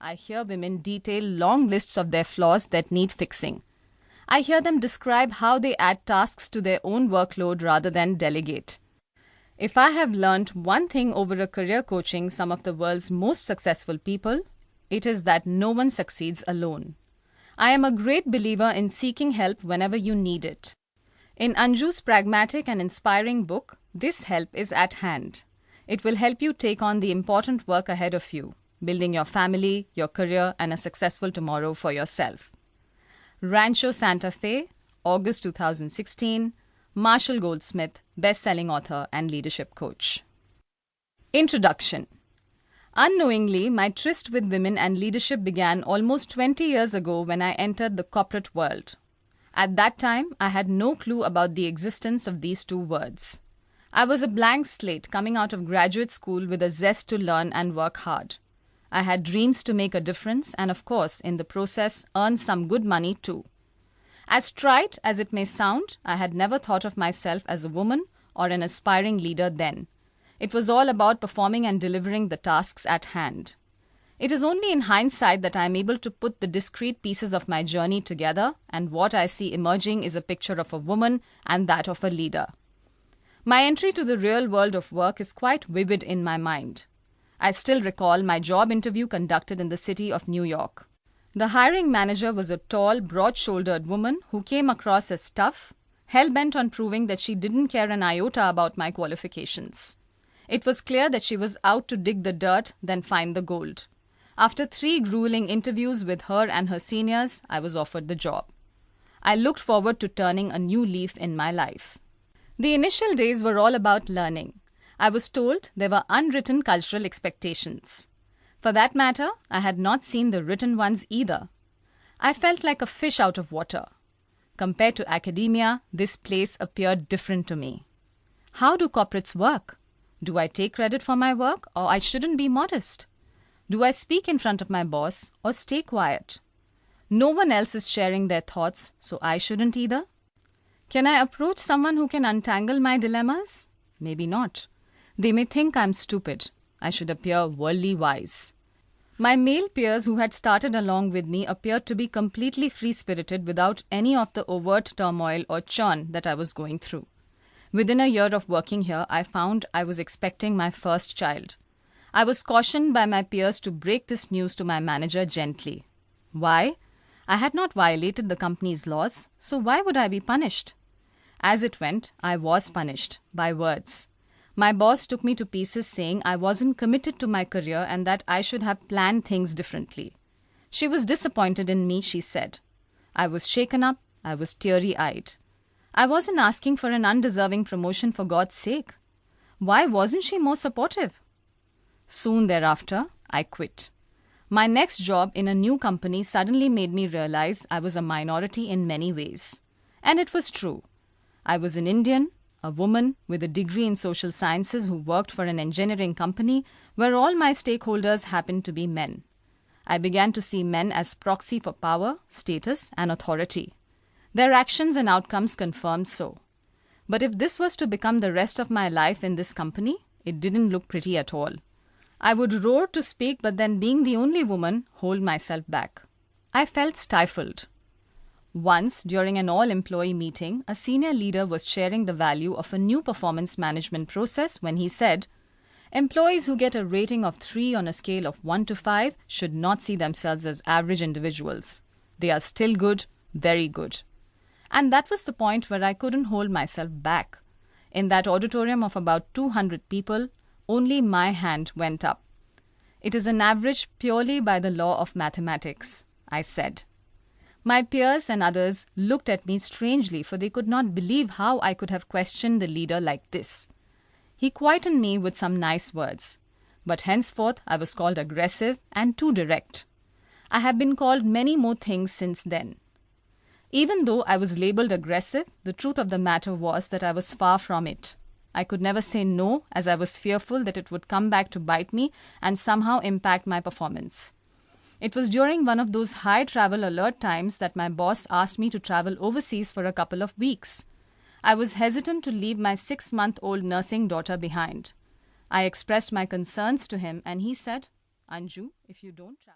I hear women detail long lists of their flaws that need fixing. I hear them describe how they add tasks to their own workload rather than delegate. If I have learned one thing over a career coaching some of the world's most successful people, it is that no one succeeds alone. I am a great believer in seeking help whenever you need it. In Anju's pragmatic and inspiring book, this help is at hand. It will help you take on the important work ahead of you, building your family, your career, and a successful tomorrow for yourself. Rancho Santa Fe, August 2016, Marshall Goldsmith, best-selling author and leadership coach. Introduction. Unknowingly, my tryst with women and leadership began almost 20 years ago when I entered the corporate world. At that time, I had no clue about the existence of these two words. I was a blank slate coming out of graduate school with a zest to learn and work hard. I had dreams to make a difference and, of course, in the process, earn some good money too. As trite as it may sound, I had never thought of myself as a woman or an aspiring leader then. It was all about performing and delivering the tasks at hand. It is only in hindsight that I am able to put the discrete pieces of my journey together, and what I see emerging is a picture of a woman and that of a leader. My entry to the real world of work is quite vivid in my mind. I still recall my job interview conducted in the city of New York. The hiring manager was a tall, broad-shouldered woman who came across as tough, hell-bent on proving that she didn't care an iota about my qualifications. It was clear that she was out to dig the dirt, then find the gold. After 3 grueling interviews with her and her seniors, I was offered the job. I looked forward to turning a new leaf in my life. The initial days were all about learning. I was told there were unwritten cultural expectations. For that matter, I had not seen the written ones either. I felt like a fish out of water. Compared to academia, this place appeared different to me. How do corporates work? Do I take credit for my work, or I shouldn't be modest? Do I speak in front of my boss or stay quiet? No one else is sharing their thoughts, so I shouldn't either. Can I approach someone who can untangle my dilemmas? Maybe not. They may think I'm stupid. I should appear worldly wise. My male peers who had started along with me appeared to be completely free-spirited without any of the overt turmoil or churn that I was going through. Within a year of working here, I found I was expecting my first child. I was cautioned by my peers to break this news to my manager gently. Why? I had not violated the company's laws, so why would I be punished? As it went, I was punished by words. My boss took me to pieces saying I wasn't committed to my career and that I should have planned things differently. She was disappointed in me, she said. I was shaken up. I was teary-eyed. I wasn't asking for an undeserving promotion for God's sake. Why wasn't she more supportive? Soon thereafter, I quit. My next job in a new company suddenly made me realize I was a minority in many ways. And it was true. I was an Indian, a woman with a degree in social sciences who worked for an engineering company where all my stakeholders happened to be men. I began to see men as proxy for power, status, and authority. Their actions and outcomes confirmed so. But if this was to become the rest of my life in this company, it didn't look pretty at all. I would roar to speak, but then being the only woman, hold myself back. I felt stifled. Once, during an all-employee meeting, a senior leader was sharing the value of a new performance management process when he said, employees who get a rating of 3 on a scale of 1 to 5 should not see themselves as average individuals. They are still good, very good. And that was the point where I couldn't hold myself back. In that auditorium of about 200 people, only my hand went up. It is an average purely by the law of mathematics, I said. My peers and others looked at me strangely, for they could not believe how I could have questioned the leader like this. He quietened me with some nice words, but henceforth I was called aggressive and too direct. I have been called many more things since then. Even though I was labelled aggressive, the truth of the matter was that I was far from it. I could never say no, as I was fearful that it would come back to bite me and somehow impact my performance. It was during one of those high travel alert times that my boss asked me to travel overseas for a couple of weeks. I was hesitant to leave my 6-month-old nursing daughter behind. I expressed my concerns to him and he said, Anju, if you don't travel...